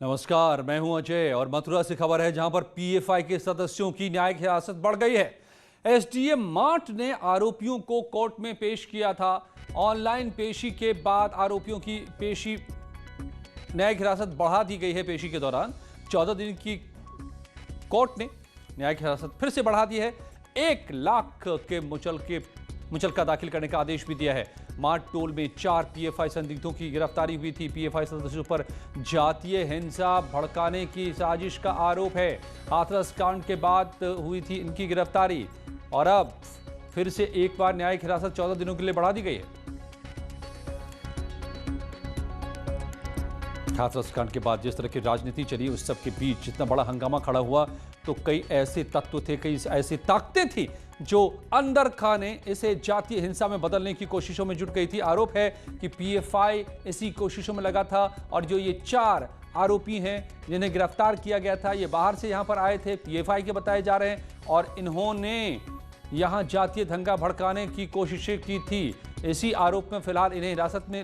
नमस्कार, मैं हूं अजय और मथुरा से खबर है जहां पर पीएफआई के सदस्यों की न्यायिक हिरासत बढ़ गई है। एसडीएम मार्ट ने आरोपियों को कोर्ट में पेश किया था। ऑनलाइन पेशी के बाद आरोपियों की पेशी न्यायिक हिरासत बढ़ा दी गई है। पेशी के दौरान 14 दिन की कोर्ट ने न्यायिक हिरासत फिर से बढ़ा दी है। 1 लाख के मुचलका दाखिल करने का आदेश भी दिया है। मार्ट टोल में 4 पीएफआई संदिग्धों की गिरफ्तारी हुई थी। पीएफआई सदस्यों पर जातीय हिंसा भड़काने की साजिश का आरोप है। हाथरस कांड के बाद हुई थी इनकी गिरफ्तारी और अब फिर से एक बार न्यायिक हिरासत 14 दिनों के लिए बढ़ा दी गई है। हाथरस कांड के बाद जिस तरह की राजनीति चली उस सब के बीच जितना बड़ा हंगामा खड़ा हुआ तो कई ऐसे तत्व थे, कई ऐसी ताकतें थी जो अंदर खाने इसे जातीय हिंसा में बदलने की कोशिशों में जुट गई थी। आरोप है कि पीएफआई इसी कोशिशों में लगा था और जो ये 4 आरोपी हैं जिन्हें गिरफ्तार किया गया था ये बाहर से यहां पर आए थे, पीएफआई के बताए जा रहे हैं और इन्होंने यहां जातीय दंगा भड़काने की कोशिशें की थी। इसी आरोप में फिलहाल इन्हें हिरासत में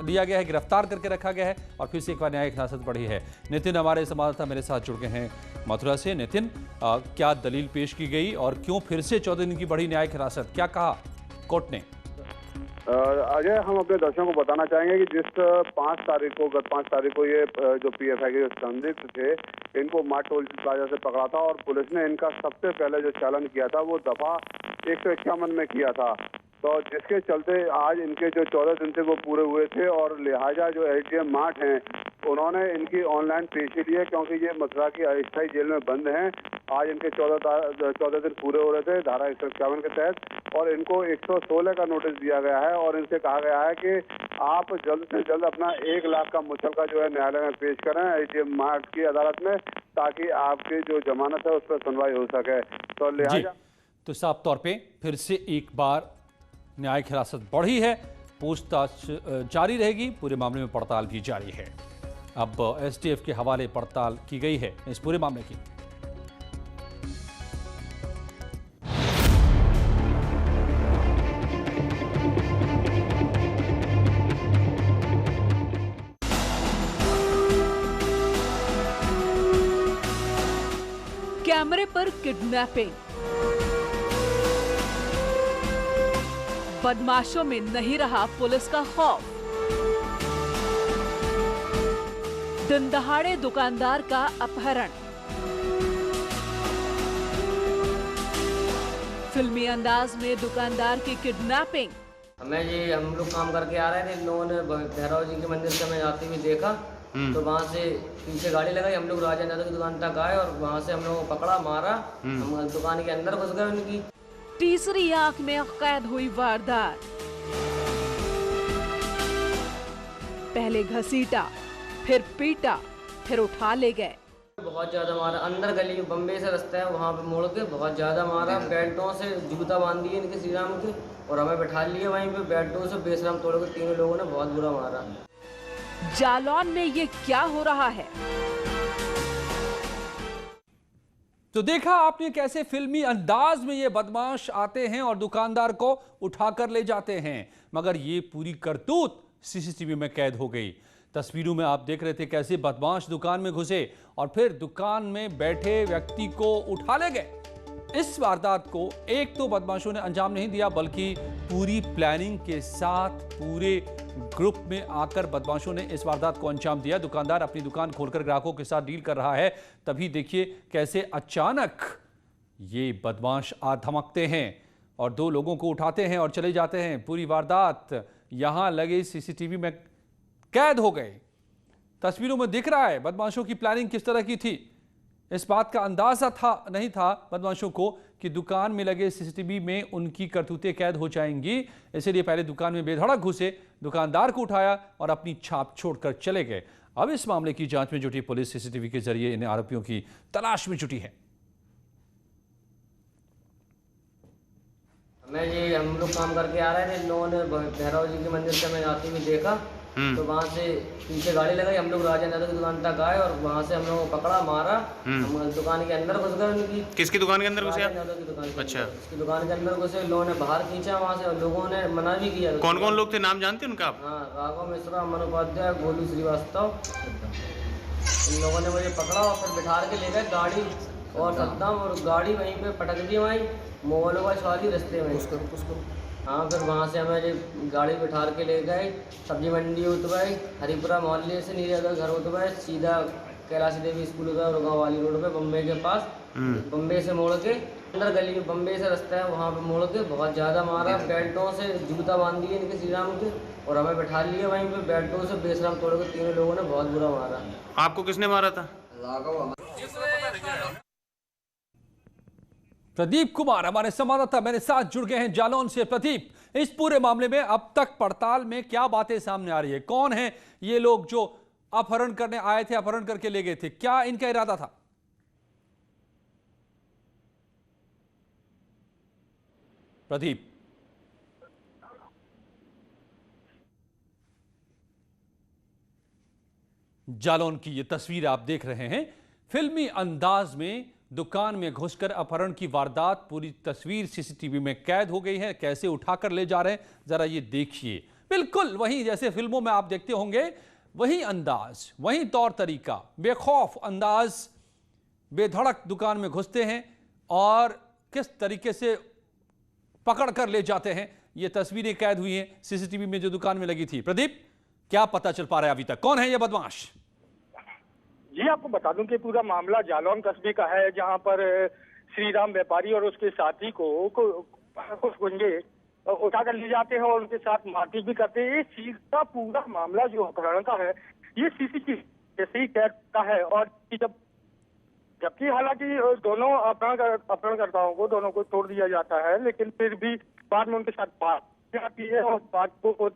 लिया गया है, गिरफ्तार करके रखा गया है और फिर से एक बार न्यायिक हिरासत बढ़ी है। नितिन हमारे संवाददाता मेरे साथ जुड़ गए हैं मथुरा से। नितिन, क्या दलील पेश की गई और क्यों फिर से 14 दिन की बढ़ी न्यायिक हिरासत, क्या कहा कोर्ट ने? अजय, हम अपने दर्शकों को बताना चाहेंगे कि जिस 5 तारीख को गत 5 तारीख को ये जो पीएफआई के संदिग्ध थे इनको मार्ट टोल प्लाजा से पकड़ा था और पुलिस ने इनका सबसे पहले जो चालान किया था वो दफा 151 में किया था। तो जिसके चलते आज इनके जो 14 दिन थे वो पूरे हुए थे और लिहाजा जो एसडीएम मार्ट हैं उन्होंने इनकी ऑनलाइन पेशी ली है क्योंकि ये मथुरा की अस्थायी जेल में बंद हैं। आज इनके 14 दिन पूरे हो रहे थे धारा 151 के तहत और इनको 116 का नोटिस दिया गया है और इनसे कहा गया है कि आप जल्द से जल्द अपना 1 लाख का मुचलका जो है न्यायालय में पेश करें एसडीएम मार्ट की अदालत में, ताकि आपकी जो जमानत है उस पर सुनवाई हो सके। तो लिहाजा तो साफ तौर पे फिर से एक बार न्यायिक हिरासत बढ़ी है। पूछताछ जारी रहेगी, पूरे मामले में पड़ताल भी जारी है। अब एसटीएफ के हवाले पड़ताल की गई है इस पूरे मामले की। कैमरे पर किडनैपिंग, बदमाशों में नहीं रहा पुलिस का खौफ। दिन दहाड़े दुकानदार का अपहरण, फिल्मी अंदाज में दुकानदार की किडनैपिंग। हम लोग काम करके आ रहे थे, इन लोगों ने भैरव जी के मंदिर से मैं जाते हुए देखा तो वहाँ से पीछे गाड़ी लगाई, हम लोग राजा की दुकान तक आए और वहाँ से हम लोगों को पकड़ा, मारा, हम दुकान के अंदर घुस गए उनकी। तीसरी आंख में कैद हुई वारदात, पहले घसीटा, फिर पीटा, फिर उठा ले गए। बहुत ज्यादा मारा, अंदर गली में बम्बे से रास्ता है वहाँ पे मोड़ के बहुत ज्यादा मारा। बेल्टों से जूता बांध दिए इनके श्री राम के और हमें बैठा लिए वहीं पे। बेल्टों से बेशरम तोड़ के 3 लोगों ने बहुत बुरा मारा। जालौन में ये क्या हो रहा है? तो देखा आपने कैसे फिल्मी अंदाज में ये बदमाश आते हैं और दुकानदार को उठाकर ले जाते हैं, मगर ये पूरी करतूत सीसीटीवी में कैद हो गई। तस्वीरों में आप देख रहे थे कैसे बदमाश दुकान में घुसे और फिर दुकान में बैठे व्यक्ति को उठा ले गए। इस वारदात को एक तो बदमाशों ने अंजाम नहीं दिया बल्कि पूरी प्लानिंग के साथ पूरे ग्रुप में आकर बदमाशों ने इस वारदात को अंजाम दिया। दुकानदार अपनी दुकान खोलकर ग्राहकों के साथ डील कर रहा है, तभी देखिए कैसे अचानक ये बदमाश आ धमकते हैं और 2 लोगों को उठाते हैं और चले जाते हैं। पूरी वारदात यहां लगे सीसीटीवी में कैद हो गए। तस्वीरों में दिख रहा है बदमाशों की प्लानिंग किस तरह की थी। इस बात का अंदाजा नहीं था बदमाशों को कि दुकान में लगे सीसीटीवी में उनकी करतूतें कैद हो जाएंगी, इसलिए पहले दुकान में बेधड़क घुसे, दुकानदार को उठाया और अपनी छाप छोड़कर चले गए। अब इस मामले की जांच में जुटी पुलिस सीसीटीवी के जरिए इन आरोपियों की तलाश में जुटी है। हम लोग काम करके आ रहे थे, इन लोगों ने भैरव जी के मंदिर से मैं जाते हुए देखा तो वहाँ से पीछे गाड़ी लगाई, हम लोग राजा की दुकान तक आए और वहाँ से हम लोगों को पकड़ा, मारा, हम दुकान के अंदर घुस गए उनकी। किसकी दुकान के अंदर घुसे? अच्छा, उसकी दुकान के अंदर घुसे, लोगों ने बाहर खींचा वहाँ से और लोगों ने मना भी किया। कौन कौन लोग थे, नाम जानते हैं उनका आप? हाँ, राघव मिश्रा, अमन उपाध्याय, गोलू श्रीवास्तव। इन लोगों ने मुझे पकड़ा और फिर बिठा के ले गए गाड़ी और सद्दाम, और गाड़ी वहीं पे पटक दी वहीं मोबाइल वोबाइल सारी रास्ते में उसको। हाँ, फिर वहाँ से हमें गाड़ी बिठा के ले गए, सब्जी मंडी उतरवाई, हरिपुरा मोहल्ले से नीचे घर उतरवाए, सीधा कैलाशी देवी स्कूल गए और गाँव वाली रोड पे बम्बे के पास, बम्बे से मोड़ के अंदर गली में बम्बे से रास्ता है वहाँ पे मोड़ के बहुत ज़्यादा मारा, बेल्टों से जूता बांध दिए इनके श्री राम के और हमें बैठा लिया वहीं पे, बेल्टों से बेशरम तोड़ के तीनों लोगों ने बहुत बुरा मारा। आपको किसने मारा था? प्रदीप कुमार हमारे संवाददाता मेरे साथ जुड़ गए हैं जालौन से। प्रदीप, इस पूरे मामले में अब तक पड़ताल में क्या बातें सामने आ रही है? कौन है ये लोग जो अपहरण करने आए थे, अपहरण करके ले गए थे? क्या इनका इरादा था? प्रदीप, जालौन की ये तस्वीर आप देख रहे हैं। फिल्मी अंदाज में दुकान में घुसकर अपहरण की वारदात, पूरी तस्वीर सीसीटीवी में कैद हो गई है। कैसे उठाकर ले जा रहे हैं जरा ये देखिए। बिल्कुल वही जैसे फिल्मों में आप देखते होंगे, वही अंदाज, वही तौर तरीका, बेखौफ अंदाज, बेधड़क दुकान में घुसते हैं और किस तरीके से पकड़ कर ले जाते हैं। ये तस्वीरें कैद हुई हैं सीसीटीवी में जो दुकान में लगी थी। प्रदीप, क्या पता चल पा रहा है अभी तक? कौन है ये बदमाश? जी, आपको बता दूं कि पूरा मामला जालौन कस्बे का है, जहां पर श्री राम व्यापारी और उसके साथी को गुंजे उठाकर ले जाते हैं और उनके साथ मारपीट भी करते हैं। इस चीज का पूरा मामला जो अपहरण का है ये सीसीटीवी जैसे ही कैद का है। और जबकि हालांकि दोनों अपहरणकर्ताओं को दोनों को छोड़ दिया जाता है, लेकिन फिर भी बाद में उनके साथ बात जाती है और बात को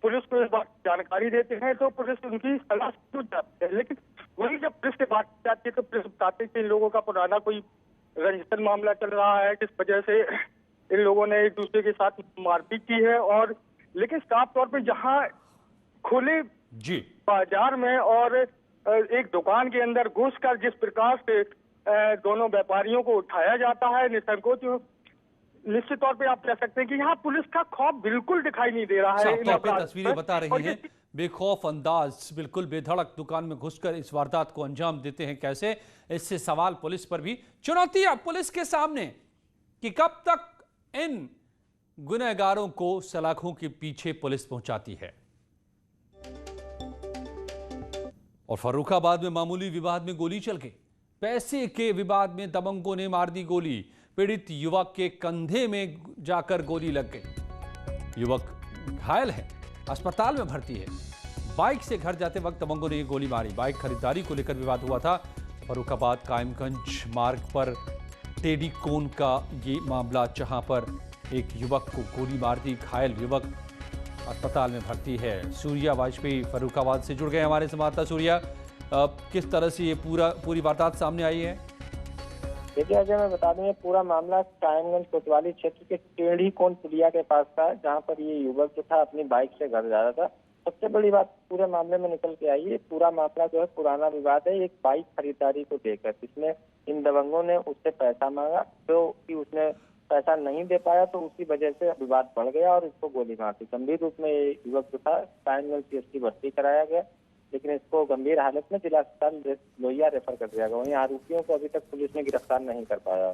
पुलिस को इस बात जानकारी देते हैं तो पुलिस उनकी तलाश छूट जाती है। लेकिन वही जब पुलिस से बात जाती है तो पुलिस बताते हैं कि इन लोगों का पुराना कोई रंजिश मामला चल रहा है, जिस वजह से इन लोगों ने एक दूसरे के साथ मारपीट की है। और लेकिन साफ तौर पे जहां खुले बाजार में और एक दुकान के अंदर घुसकर जिस प्रकार से दोनों व्यापारियों को उठाया जाता है निसंकोच, निश्चित तौर पे आप कह सकते हैं कि यहाँ पुलिस का खौफ बिल्कुल दिखाई नहीं दे रहा है। साफ तौर पे तस्वीरें बता रही हैं, बेखौफ अंदाज, बिल्कुल बेधड़क दुकान में घुसकर इस वारदात को अंजाम देते हैं कैसे? इससे सवाल पुलिस पर भी, चुनौतियां पुलिस के सामने कि कब तक इन गुनहगारों को सलाखों के पीछे पुलिस पहुंचाती है। और फर्रुखाबाद में मामूली विवाद में गोली चल गई। पैसे के विवाद में दबंगों ने मार दी गोली। पीड़ित युवक के कंधे में जाकर गोली लग गई। युवक घायल है, अस्पताल में भर्ती है। बाइक से घर जाते वक्त दबंगों ने ये गोली मारी। बाइक खरीदारी को लेकर विवाद हुआ था। फर्रुखाबाद कायमगंज मार्ग पर टेडी कोन का ये मामला, जहां पर एक युवक को गोली मार दी। घायल युवक अस्पताल में भर्ती है। सूर्या वाजपेयी फर्रुखाबाद से जुड़ गए हमारे संवाददाता। सूर्या, किस तरह से ये पूरी वारदात सामने आई है? देखिए अजय, मैं बता दूं ये पूरा मामला कायमगंज कोतवाली क्षेत्र के टेढ़ी कोन पुलिया के पास था, जहां पर ये युवक जो था अपनी बाइक से घर जा रहा था। सबसे बड़ी बात पूरे मामले में निकल के आई है, पूरा मामला जो है पुराना विवाद है एक बाइक खरीदारी को लेकर, जिसमें इन दबंगों ने उससे पैसा मांगा, तो कि उसने पैसा नहीं दे पाया तो उसी वजह से विवाद बढ़ गया और उसको गोली मार दी। गंभीर रूप में ये युवक जो था कायमगंज CST भर्ती कराया गया, लेकिन इसको गंभीर हालत में जिला अस्पताल लोहिया रेफर कर दिया गया। वहीं आरोपियों को अभी तक पुलिस ने गिरफ्तार नहीं कर पाया।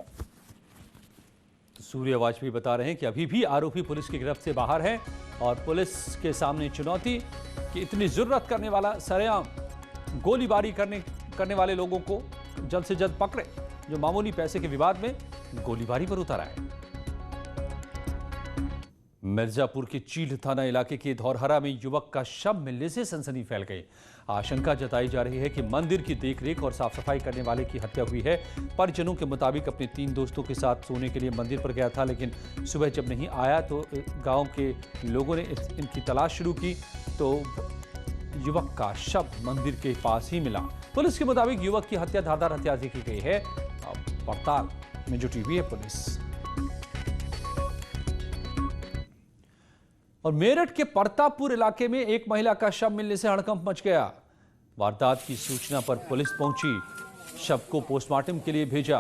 तो सूर्य वाजपेयी बता रहे हैं कि अभी भी आरोपी पुलिस की गिरफ्त से बाहर है और पुलिस के सामने चुनौती कि इतनी जरूरत करने वाला सरेआम गोलीबारी करने वाले लोगों को जल्द से जल्द पकड़े, जो मामूली पैसे के विवाद में गोलीबारी पर उतर आए। मिर्जापुर के चील थाना इलाके के धौरहरा में युवक का शव मिलने से सनसनी फैल गई। आशंका जताई जा रही है कि मंदिर की देखरेख और साफ सफाई करने वाले की हत्या हुई है। परिजनों के मुताबिक अपने 3 दोस्तों के साथ सोने के लिए मंदिर पर गया था, लेकिन सुबह जब नहीं आया तो गांव के लोगों ने इनकी तलाश शुरू की तो युवक का शव मंदिर के पास ही मिला। पुलिस के मुताबिक युवक की हत्या धारदार हथियार से की गई है। अब पड़ताल में जुटी हुई है पुलिस। और मेरठ के परतापुर इलाके में एक महिला का शव मिलने से हड़कंप मच गया। वारदात की सूचना पर पुलिस पहुंची, शव को पोस्टमार्टम के लिए भेजा।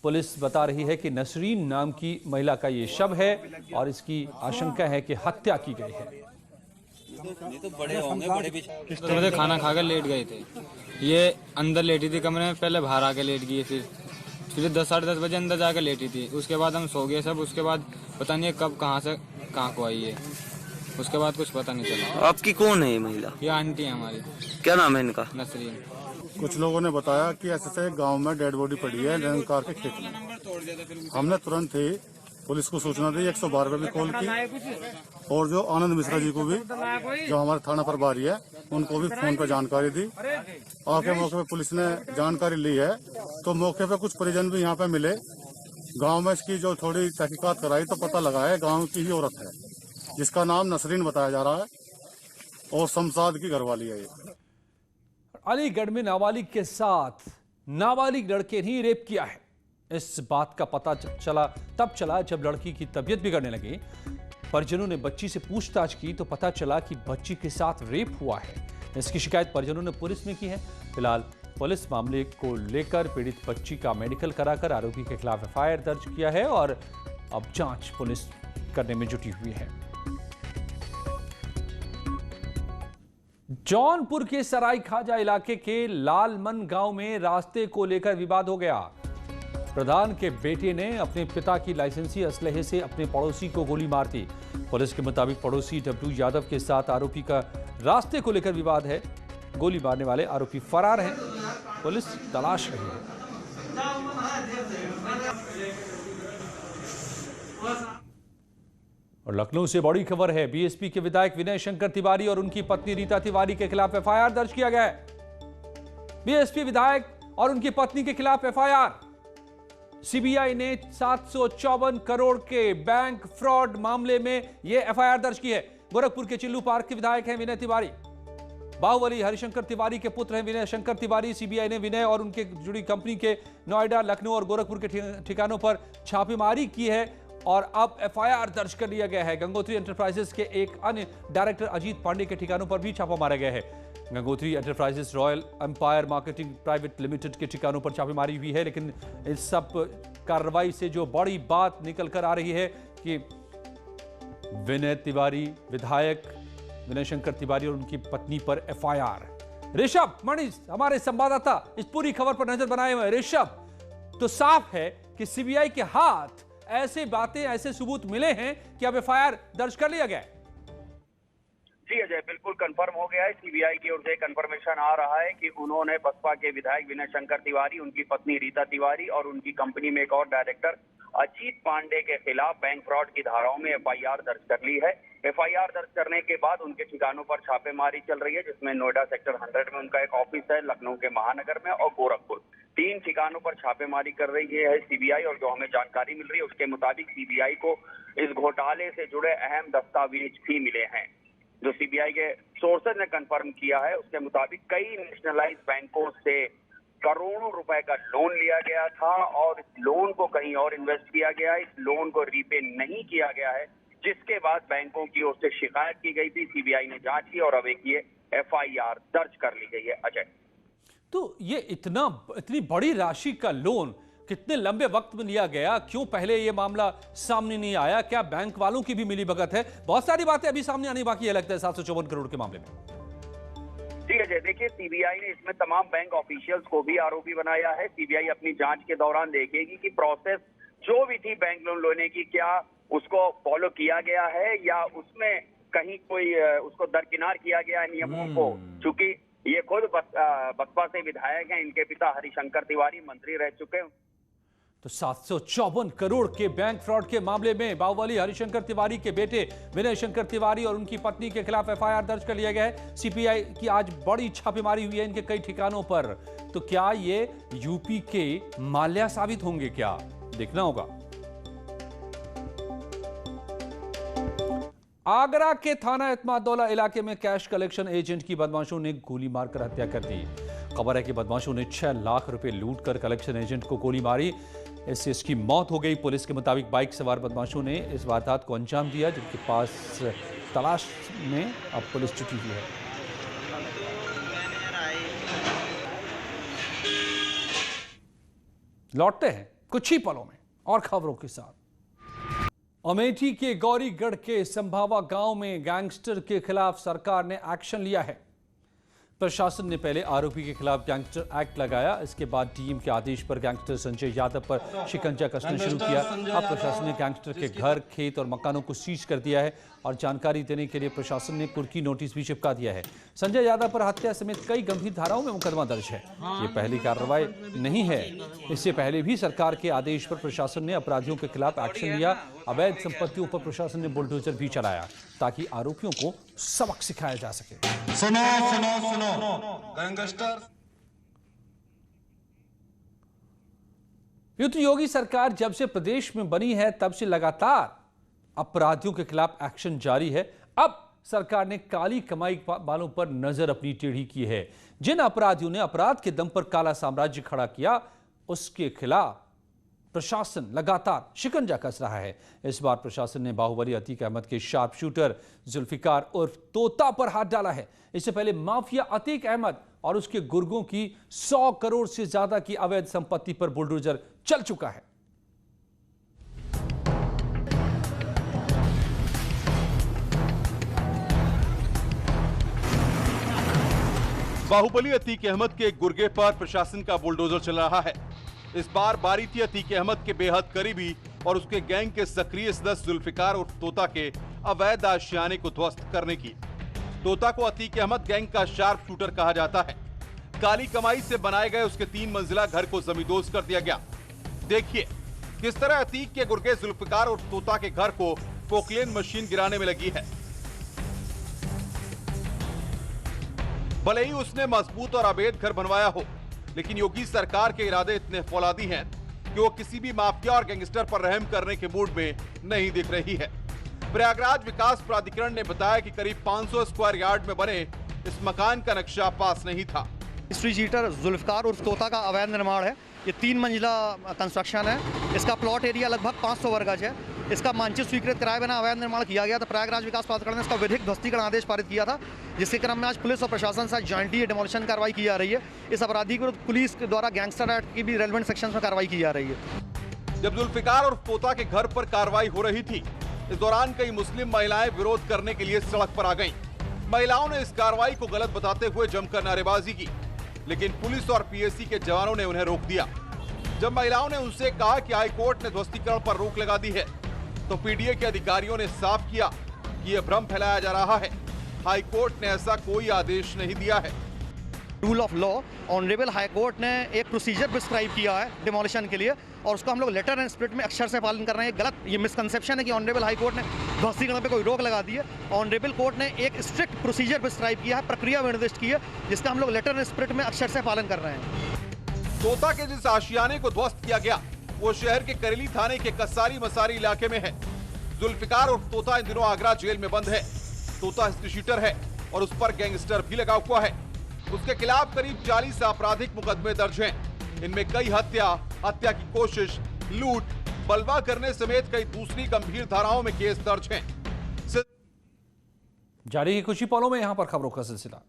पुलिस बता रही है कि नसरीन नाम की महिला का ये शव है और इसकी आशंका है कि हत्या की गई है। तो मुझे खाना खाकर लेट गए थे। ये अंदर लेटी थी कमरे में, पहले बाहर आके लेट गई, फिर 10 साढ़े 10 बजे अंदर जाकर लेटी थी। उसके बाद हम सो गए सब। उसके बाद पता नहीं कब कहाँ से कहाँ को आई है, उसके बाद कुछ पता नहीं चला। आपकी कौन है ये महिला? ये आंटी है हमारी। क्या नाम है इनका? नसरीन। कुछ लोगों ने बताया कि ऐसे गांव में डेड बॉडी पड़ी है निरंकार के खेत में। हमने तुरंत ही पुलिस को सूचना दी, 112 पे भी कॉल की, और जो आनंद मिश्रा जी को भी, जो हमारे थाना प्रभारी है, उनको भी फोन पे जानकारी दी। आके मौके पे पुलिस ने जानकारी ली है, तो मौके पे कुछ परिजन भी यहाँ पे मिले। गांव में इसकी जो थोड़ी तहकीकात कराई तो पता लगा है गांव की ही औरत है, जिसका नाम नसरीन बताया जा रहा है, और शमशाद की घरवाली है ये। अलीगढ़ में नाबालिग के साथ नाबालिग लड़के ने रेप किया है। इस बात का पता तब चला जब लड़की की तबीयत बिगड़ने लगी। परिजनों ने बच्ची से पूछताछ की तो पता चला कि बच्ची के साथ रेप हुआ है। इसकी शिकायत परिजनों ने पुलिस में की है। फिलहाल पुलिस मामले को लेकर पीड़ित बच्ची का मेडिकल कराकर आरोपी के खिलाफ एफआईआर दर्ज किया है और अब जांच पुलिस करने में जुटी हुई है। जौनपुर के सरायखाजा इलाके के लालमन गांव में रास्ते को लेकर विवाद हो गया। प्रधान के बेटे ने अपने पिता की लाइसेंसी असलहे से अपने पड़ोसी को गोली मार दी। पुलिस के मुताबिक पड़ोसी डब्लू यादव के साथ आरोपी का रास्ते को लेकर विवाद है। गोली मारने वाले आरोपी फरार हैं। पुलिस तलाश रही है। और लखनऊ से बड़ी खबर है। बीएसपी के विधायक विनय शंकर तिवारी और उनकी पत्नी रीता तिवारी के खिलाफ एफआईआर दर्ज किया गया है। बीएसपी विधायक और उनकी पत्नी के खिलाफ एफआईआर। सीबीआई ने 754 करोड़ के बैंक फ्रॉड मामले में यह एफआईआर दर्ज की है। गोरखपुर के चिल्लू पार्क के विधायक हैं विनय तिवारी। बाहुबली हरिशंकर तिवारी के पुत्र हैं विनय शंकर तिवारी। सीबीआई ने विनय और उनके जुड़ी कंपनी के नोएडा, लखनऊ और गोरखपुर के ठिकानों पर छापेमारी की है और अब एफआईआर दर्ज कर लिया गया है। गंगोत्री एंटरप्राइजेस के एक अन्य डायरेक्टर अजीत पांडे के ठिकानों पर भी छापा मारा गया है। Gangotri enterprises royal empire marketing private limited के ठिकानों पर छापेमारी हुई है। लेकिन इस सब कार्रवाई से जो बड़ी बात निकल कर आ रही है कि विनय तिवारी, विधायक विनय शंकर तिवारी और उनकी पत्नी पर एफआईआर। ऋषभ मणिश हमारे संवाददाता इस पूरी खबर पर नजर बनाए हुए। ऋषभ, तो साफ है कि सीबीआई के हाथ ऐसे बातें, ऐसे सबूत मिले हैं कि अब एफआईआर दर्ज कर लिया गया है। जी अजय, बिल्कुल कंफर्म हो गया है। सीबीआई की ओर से कंफर्मेशन आ रहा है कि उन्होंने बसपा के विधायक विनय शंकर तिवारी, उनकी पत्नी रीता तिवारी और उनकी कंपनी में एक और डायरेक्टर अजीत पांडे के खिलाफ बैंक फ्रॉड की धाराओं में एफआईआर दर्ज कर ली है। एफआईआर दर्ज करने के बाद उनके ठिकानों पर छापेमारी चल रही है, जिसमें नोएडा सेक्टर 100 में उनका एक ऑफिस है, लखनऊ के महानगर में और गोरखपुर, 3 ठिकानों पर छापेमारी कर रही है सीबीआई। और जो हमें जानकारी मिल रही है उसके मुताबिक सीबीआई को इस घोटाले से जुड़े अहम दस्तावेज भी मिले हैं। जो सीबीआई के सोर्सेज ने कंफर्म किया है उसके मुताबिक कई नेशनलाइज बैंकों से करोड़ों रुपए का लोन लिया गया था और इस लोन को कहीं और इन्वेस्ट किया गया है। इस लोन को रीपे नहीं किया गया है, जिसके बाद बैंकों की ओर से शिकायत की गई थी। सीबीआई ने जांच की और अब एक ये एफआईआर दर्ज कर ली गई है। अजय, तो ये इतनी बड़ी राशि का लोन कितने लंबे वक्त में लिया गया? क्यों पहले ये मामला सामने नहीं आया? क्या बैंक वालों की भी मिलीभगत है? बहुत सारी बातें अभी सामने आनी बाकी है लगता है 754 करोड़ के मामले में। जी अजय, देखिए सीबीआई ने इसमें तमाम बैंक ऑफिशियल्स को भी आरोपी बनाया है। सीबीआई अपनी जांच के दौरान देखेगी कि प्रोसेस जो भी थी बैंक लोन लेने की, क्या उसको फॉलो किया गया है या उसमें कहीं कोई उसको दरकिनार किया गया है नियमों को। चूंकि ये खुद बसपा से विधायक हैं, इनके पिता हरिशंकर तिवारी मंत्री रह चुके हैं। तो 754 करोड़ के बैंक फ्रॉड के मामले में बाहुबली हरिशंकर तिवारी के बेटे विनय शंकर तिवारी और उनकी पत्नी के खिलाफ एफआईआर दर्ज कर लिया गया है। सीबीआई की आज बड़ी छापेमारी हुई है इनके कई ठिकानों पर। तो क्या ये यूपी के माल्या साबित होंगे? क्या देखना होगा। आगरा के थाना इत्मादौला इलाके में कैश कलेक्शन एजेंट की बदमाशों ने गोली मारकर हत्या कर दी। खबर है कि बदमाशों ने 6 लाख रुपए लूटकर कलेक्शन एजेंट को गोली मारी। इससे इसकी मौत हो गई। पुलिस के मुताबिक बाइक सवार बदमाशों ने इस वारदात को अंजाम दिया, जिनके पास तलाश में अब पुलिस जुटी हुई है। लौटते हैं कुछ ही पलों में और खबरों के साथ। अमेठी के गौरीगढ़ के संभावा गांव में गैंगस्टर के खिलाफ सरकार ने एक्शन लिया है। प्रशासन ने पहले आरोपी के खिलाफ गैंगस्टर एक्ट लगाया, इसके बाद डीएम के आदेश पर गैंगस्टर संजय यादव पर शिकंजा कसना शुरू किया। अब प्रशासन ने गैंगस्टर के घर, खेत और मकानों को सीज कर दिया है और जानकारी देने के लिए प्रशासन ने कुर्की नोटिस भी चिपका दिया है। संजय यादव पर हत्या समेत कई गंभीर धाराओं में मुकदमा दर्ज है। ये पहली कार्रवाई नहीं है, इससे पहले भी सरकार के आदेश पर प्रशासन ने अपराधियों के खिलाफ एक्शन लिया। अवैध संपत्तियों पर प्रशासन ने बुलडोजर भी चलाया ताकि आरोपियों को सबक सिखाया जा सके। सुनो सुनो सुनो गैंगस्टर। यूं तो योगी सरकार जब से प्रदेश में बनी है तब से लगातार अपराधियों के खिलाफ एक्शन जारी है। अब सरकार ने काली कमाई वालों पर नजर अपनी टेढ़ी की है। जिन अपराधियों ने अपराध के दम पर काला साम्राज्य खड़ा किया, उसके खिलाफ प्रशासन लगातार शिकंजा कस रहा है। इस बार प्रशासन ने बाहुबली अतीक अहमद के शार्प शूटर जुल्फिकार उर्फ तोता पर हाथ डाला है। इससे पहले माफिया अतीक अहमद और उसके गुर्गों की 100 करोड़ से ज्यादा की अवैध संपत्ति पर बुलडोजर चल चुका है। बाहुबली अतीक अहमद के गुर्गे पर प्रशासन का बुलडोजर चल रहा है। इस बार बारी थी अतीक अहमद के बेहद करीबी और उसके गैंग के सक्रिय सदस्य जुल्फिकार और तोता के अवैध आशियाने को ध्वस्त करने की। तोता को अतीक अहमद गैंग का शार्प शूटर कहा जाता है। काली कमाई से बनाए गए उसके 3 मंजिला घर को जमींदोज कर दिया गया। देखिए किस तरह अतीक के गुर्गे जुल्फिकार और तोता के घर को पोकलेन मशीन गिराने में लगी है। भले ही उसने मजबूत और अवैध घर बनवाया हो, लेकिन योगी सरकार के इरादे इतने फौलादी हैं कि वो किसी भी माफिया और गैंगस्टर पर रहम करने के मूड में नहीं दिख रही है। प्रयागराज विकास प्राधिकरण ने बताया कि करीब 500 स्क्वायर यार्ड में बने इस मकान का नक्शा पास नहीं था। स्ट्रीट चीटर जुल्फिकार और तोता का अवैध निर्माण है। ये 3 मंजिला कंस्ट्रक्शन है। इसका प्लॉट एरिया लगभग 500 वर्ग गज है। इसका मानचित्र स्वीकृत कराए बिना अवैध निर्माण किया गया था। प्रयागराज विकास प्राधिकरण ने इसका विधिक ध्वस्तीकरण आदेश पारित किया था, जिसके क्रम में आज पुलिस और प्रशासन से जॉइंटली डेमोलिशन कार्रवाई की जा रही है। इस अपराधी को पुलिस के द्वारा गैंगस्टर एक्ट की भी रेलेवेंट सेक्शन में कार्रवाई की जा रही है। जब जुल्फिकार और तोता के घर पर कार्रवाई हो रही थी, इस दौरान कई मुस्लिम महिलाएं विरोध करने के लिए सड़क पर आ गईं। महिलाओं ने इस कार्रवाई को गलत बताते हुए जमकर नारेबाजी की, लेकिन पुलिस और पीएसी के जवानों ने उन्हें रोक दिया। जब महिलाओं ने उनसे कहा कि हाईकोर्ट ने ध्वस्तीकरण पर रोक लगा दी है, तो पीडीए के अधिकारियों ने साफ किया कि यह भ्रम फैलाया जा रहा है। हाईकोर्ट ने ऐसा कोई आदेश नहीं दिया है। Rule of law honourable high court ने एक प्रोसीजर प्रिस्क्राइब किया है डिमोलिशन के लिए, और उसको हम लोग लेटर एंड स्पिरिट में अक्षर से पालन कर रहे हैं। गलत ये मिसकंसेप्शन है कि ऑनरेबल हाईकोर्ट ने ध्वस्तीकरण पे कोई रोक लगा दी है। ऑनरेबल कोर्ट ने एक स्ट्रिक्ट प्रोसीजर प्रिस्क्राइब किया है, प्रक्रिया निर्दिष्ट की है, जिसका हम लोग लेटर एंड स्पिरिट में अक्षर से पालन कर रहे हैं। तोता के जिस आशियाने को ध्वस्त किया गया, वो शहर के करेली थाने के कसारी मसारी इलाके में है। जुल्फिकार और तोता इन दिनों आगरा जेल में बंद है। तोता हिस्ट्री शीटर है और उस पर गैंगस्टर भी लगा हुआ है। उसके खिलाफ करीब 40 आपराधिक मुकदमे दर्ज हैं। इनमें कई हत्या की कोशिश, लूट, बलवा करने समेत कई दूसरी गंभीर धाराओं में केस दर्ज हैं। जारी कुछ ही पलों में यहां पर खबरों का सिलसिला।